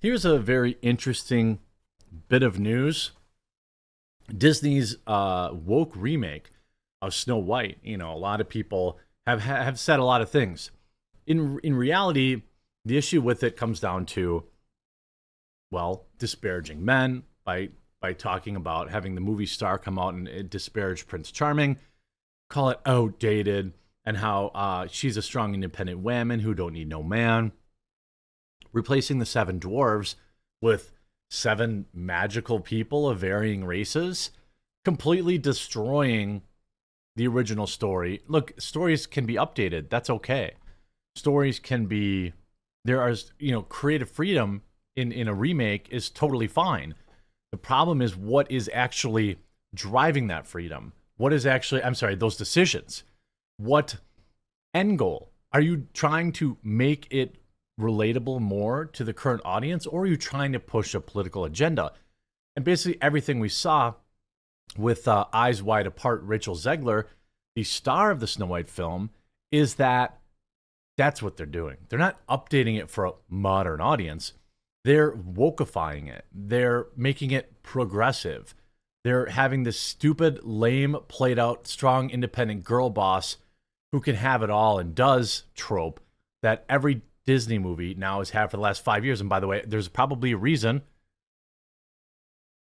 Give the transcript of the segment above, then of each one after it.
Here's a very interesting bit of news. Disney's woke remake of Snow White. A lot of people have said a lot of things. In reality, the issue with it comes down to, well, disparaging men by talking about having the movie star come out and disparage Prince Charming, call it outdated, and how she's a strong, independent woman who don't need no man. Replacing the seven dwarves with seven magical people of varying races, completely destroying the original story. Look, stories can be updated. That's okay. Stories can be, there are, creative freedom in a remake is totally fine. The problem is what is actually driving that freedom. What is actually, I'm sorry, those decisions. What end goal? Are you trying to make it relatable more to the current audience, or are you trying to push a political agenda? And basically everything we saw with Eyes Wide Apart, Rachel Zegler, the star of the Snow White film, is that's what they're doing. They're not updating it for a modern audience. They're wokeifying it. They're making it progressive. They're having this stupid, lame, played out, strong, independent girl boss who can have it all and does trope that every Disney movie now has had for the last 5 years. And by the way, there's probably a reason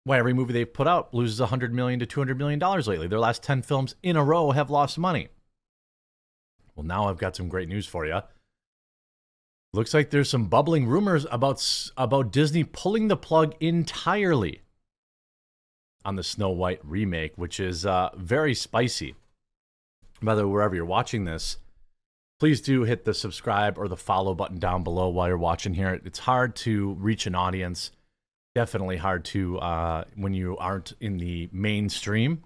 why every movie they've put out loses $100 million to $200 million lately. Their last 10 films in a row have lost money. Well, now I've got some great news for you. Looks like there's some bubbling rumors about Disney pulling the plug entirely on the Snow White remake, which is very spicy. By the way, wherever you're watching this, please do hit the subscribe or the follow button down below while you're watching here. It's hard to reach an audience. Definitely hard to when you aren't in the mainstream.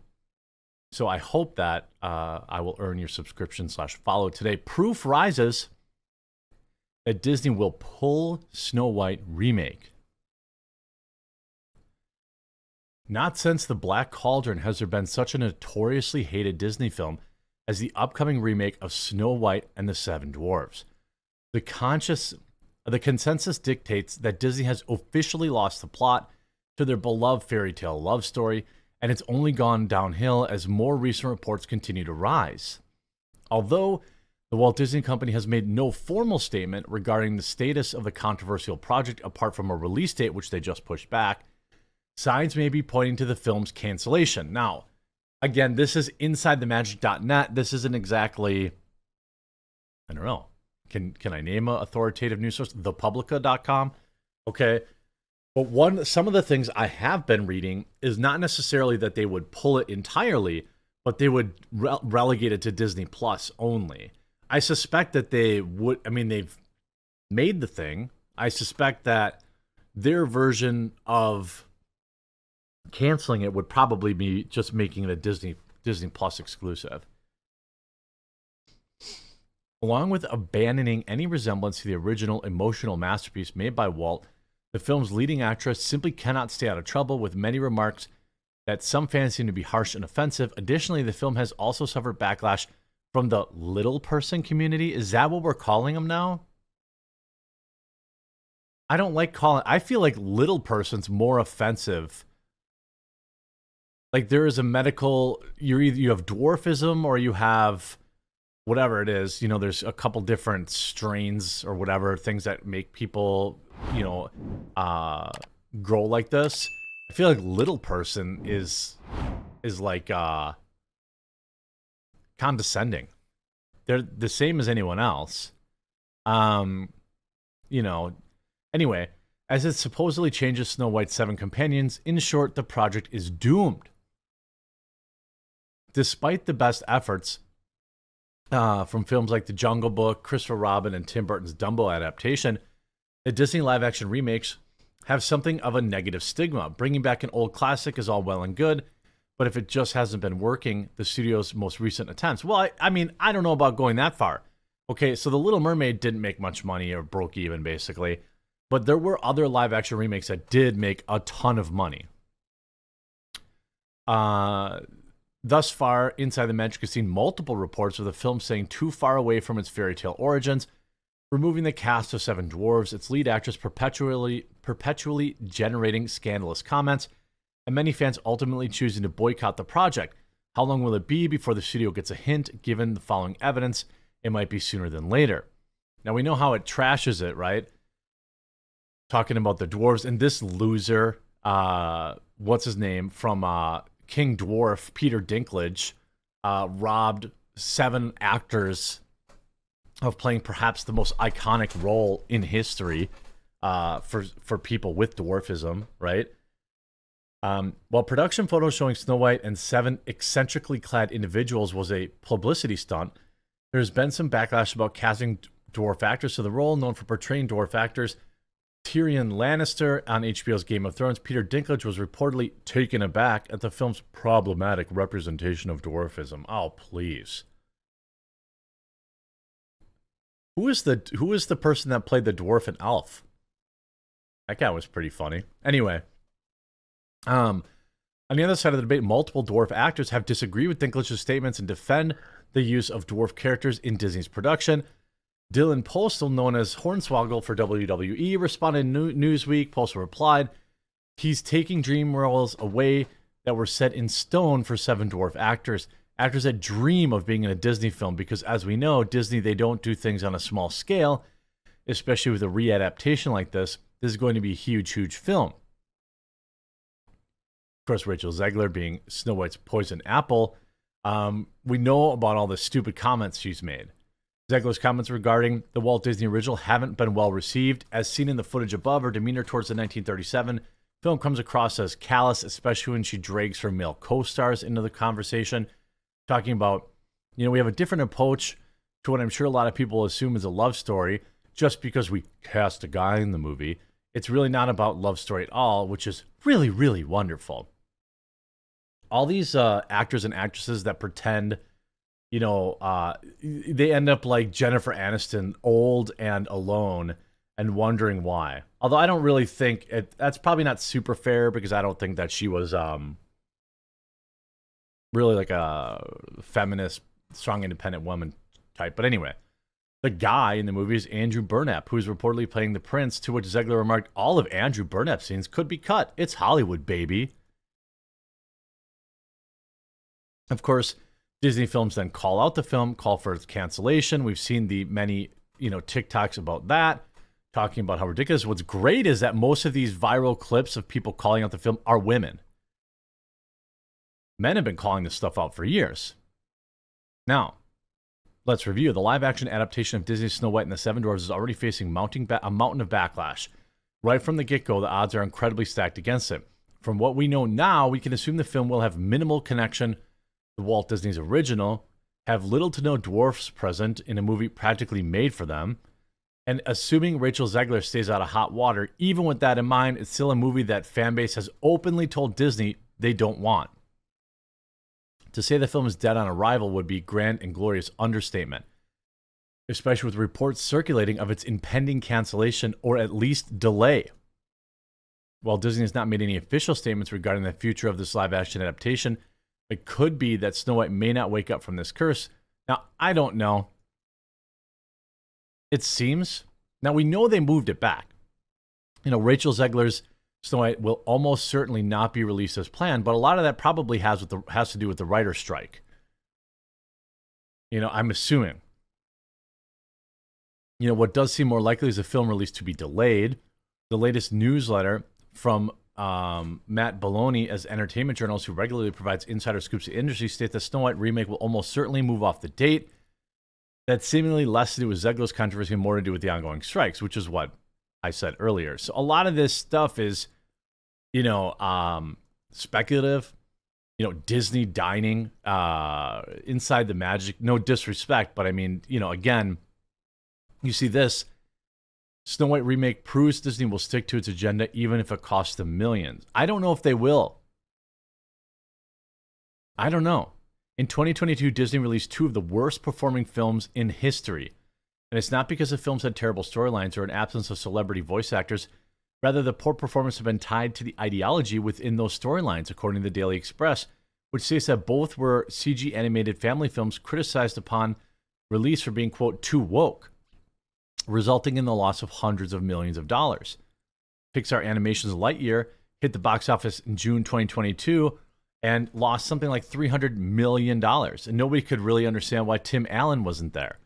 So I hope that I will earn your subscription/follow today. Proof rises that Disney will pull Snow White remake. Not since The Black Cauldron has there been such a notoriously hated Disney film as the upcoming remake of Snow White and the Seven Dwarfs. The consensus dictates that Disney has officially lost the plot to their beloved fairy tale love story, and it's only gone downhill as more recent reports continue to rise. Although the Walt Disney Company has made no formal statement regarding the status of the controversial project apart from a release date, which they just pushed back, signs may be pointing to the film's cancellation. Now, again, this is InsideTheMagic.net. This isn't exactly, I don't know. Can I name an authoritative news source? ThePublica.com. Okay. But some of the things I have been reading is not necessarily that they would pull it entirely, but they would relegate it to Disney Plus only. I suspect that they would, they've made the thing. I suspect that their version of canceling it would probably be just making it a Disney Plus exclusive. Along with abandoning any resemblance to the original emotional masterpiece made by Walt, the film's leading actress simply cannot stay out of trouble, with many remarks that some fans seem to be harsh and offensive. Additionally, the film has also suffered backlash from the little person community. Is that what we're calling them now? I don't like calling. I feel like little person's more offensive. Like there is a medical. You have dwarfism or you have whatever it is. There's a couple different strains or whatever things that make people grow like this. I feel like little person is like condescending. They're the same as anyone else. Anyway, as it supposedly changes Snow White's 7 companions, in short, the project is doomed. Despite the best efforts from films like The Jungle Book, Christopher Robin, and Tim Burton's Dumbo adaptation, the Disney live-action remakes have something of a negative stigma. Bringing back an old classic is all well and good, but if it just hasn't been working, the studio's most recent attempts. Well, I don't know about going that far. Okay, so The Little Mermaid didn't make much money or broke even, basically. But there were other live-action remakes that did make a ton of money. Thus far, Inside the Magic has seen multiple reports of the film staying too far away from its fairy tale origins, removing the cast of Seven Dwarfs, its lead actress perpetually generating scandalous comments, and many fans ultimately choosing to boycott the project. How long will it be before the studio gets a hint? Given the following evidence, it might be sooner than later. Now, we know how it trashes it, right? Talking about the dwarves, and this loser, what's his name, from King Dwarf, Peter Dinklage, robbed 7 actors of playing perhaps the most iconic role in history for people with dwarfism, right? While production photos showing Snow White and 7 eccentrically clad individuals was a publicity stunt, there's been some backlash about casting dwarf actors to the role. Known for portraying dwarf actors, Tyrion Lannister on HBO's Game of Thrones, Peter Dinklage was reportedly taken aback at the film's problematic representation of dwarfism. Oh, please. Who is the person that played the dwarf in Elf? That guy was pretty funny. Anyway, on the other side of the debate, multiple dwarf actors have disagreed with Dinklage's statements and defend the use of dwarf characters in Disney's production. Dylan Postal, known as Hornswoggle for WWE, responded in Newsweek. Postal replied, "He's taking dream roles away that were set in stone for 7 dwarf actors. Actors that dream of being in a Disney film, because as we know, Disney, they don't do things on a small scale, especially with a readaptation like this. This is going to be a huge, huge film." Of course, Rachel Zegler being Snow White's poison apple. We know about all the stupid comments she's made. Zegler's comments regarding the Walt Disney original haven't been well received. As seen in the footage above, her demeanor towards the 1937 film comes across as callous, especially when she drags her male co-stars into the conversation, talking about, we have a different approach to what I'm sure a lot of people assume is a love story just because we cast a guy in the movie. It's really not about love story at all, which is really, really wonderful. All these actors and actresses that pretend, they end up like Jennifer Aniston, old and alone and wondering why. Although I don't really think that's probably not super fair, because I don't think that she was really like a feminist, strong, independent woman type. But anyway, the guy in the movie is Andrew Burnap, who's reportedly playing the prince, to which Zegler remarked, "All of Andrew Burnap's scenes could be cut. It's Hollywood, baby." Of course, Disney films then call out the film, call for its cancellation. We've seen the many, TikToks about that, talking about how ridiculous. What's great is that most of these viral clips of people calling out the film are women. Men have been calling this stuff out for years. Now, let's review. The live-action adaptation of Disney's Snow White and the Seven Dwarfs is already facing a mountain of backlash. Right from the get-go, the odds are incredibly stacked against it. From what we know now, we can assume the film will have minimal connection to Walt Disney's original, have little to no dwarfs present in a movie practically made for them, and assuming Rachel Zegler stays out of hot water, even with that in mind, it's still a movie that fanbase has openly told Disney they don't want. To say the film is dead on arrival would be grand and glorious understatement, especially with reports circulating of its impending cancellation or at least delay. While Disney has not made any official statements regarding the future of this live-action adaptation, it could be that Snow White may not wake up from this curse. Now, I don't know. It seems. Now, we know they moved it back. Rachel Zegler's Snow White will almost certainly not be released as planned, but a lot of that probably has to do with the writer's strike. I'm assuming. What does seem more likely is the film release to be delayed. The latest newsletter from Matt Belloni, as entertainment journalist who regularly provides insider scoops to industry, states that Snow White remake will almost certainly move off the date. That's seemingly less to do with Zegler's controversy and more to do with the ongoing strikes, which is what I said earlier. So a lot of this stuff is, speculative. Disney dining inside the magic. No disrespect, but I mean, again, you see this. Snow White remake proves Disney will stick to its agenda even if it costs them millions. I don't know if they will. I don't know. In 2022, Disney released 2 of the worst performing films in history. And it's not because the films had terrible storylines or an absence of celebrity voice actors. Rather, the poor performance have been tied to the ideology within those storylines, according to the Daily Express, which states that both were CG animated family films criticized upon release for being, quote, too woke. resulting in the loss of hundreds of millions of dollars. Pixar Animation's Lightyear hit the box office in June 2022 and lost something like $300 million. And nobody could really understand why Tim Allen wasn't there.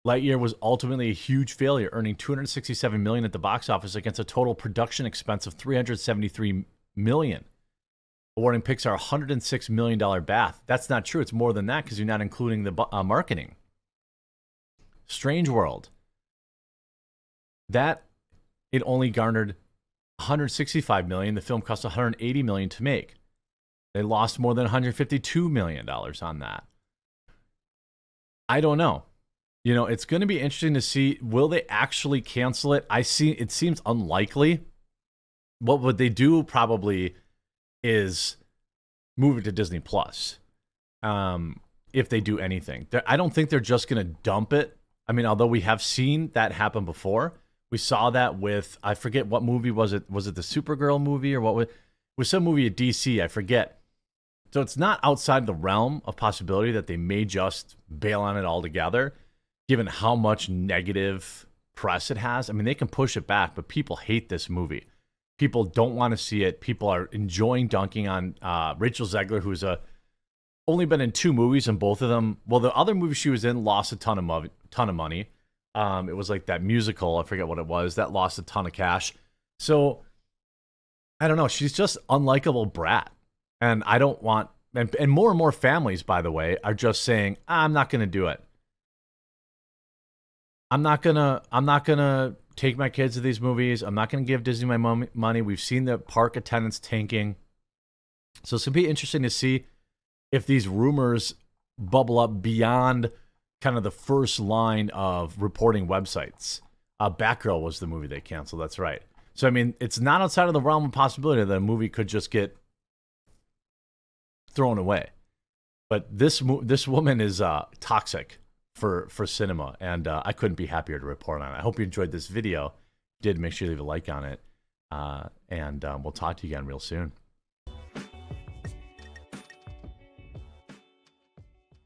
Lightyear was ultimately a huge failure, earning $267 million at the box office against a total production expense of $373 million, awarding Pixar a $106 million bath. That's not true. It's more than that because you're not including the marketing. Strange World. That, it only garnered $165 million. The film cost $180 million to make. They lost more than $152 million on that. I don't know. You know, it's going to be interesting to see, will they actually cancel it? It seems unlikely. What would they do probably is move it to Disney Plus. If they do anything. I don't think they're just going to dump it. I mean, although we have seen that happen before. We saw that with, I forget what movie was it? Was it the Supergirl movie or what was some movie at DC? I forget. So it's not outside the realm of possibility that they may just bail on it altogether, given how much negative press it has. I mean, they can push it back, but people hate this movie. People don't want to see it. People are enjoying dunking on Rachel Zegler, who's only been in 2 movies, and both of them, well, the other movie she was in lost a ton of money. It was like that musical, I forget what it was, that lost a ton of cash. So, I don't know, she's just unlikable brat. And I don't want, and more families, by the way, are just saying, I'm not going to do it. I'm not gonna take my kids to these movies. I'm not gonna give Disney my money. We've seen the park attendance tanking. So it's gonna be interesting to see if these rumors bubble up beyond kind of the first line of reporting websites. Batgirl was the movie they canceled. That's right. So, I mean, it's not outside of the realm of possibility that a movie could just get thrown away. But this woman is toxic for cinema, and I couldn't be happier to report on it. I hope you enjoyed this video. If you did, make sure you leave a like on it, and we'll talk to you again real soon.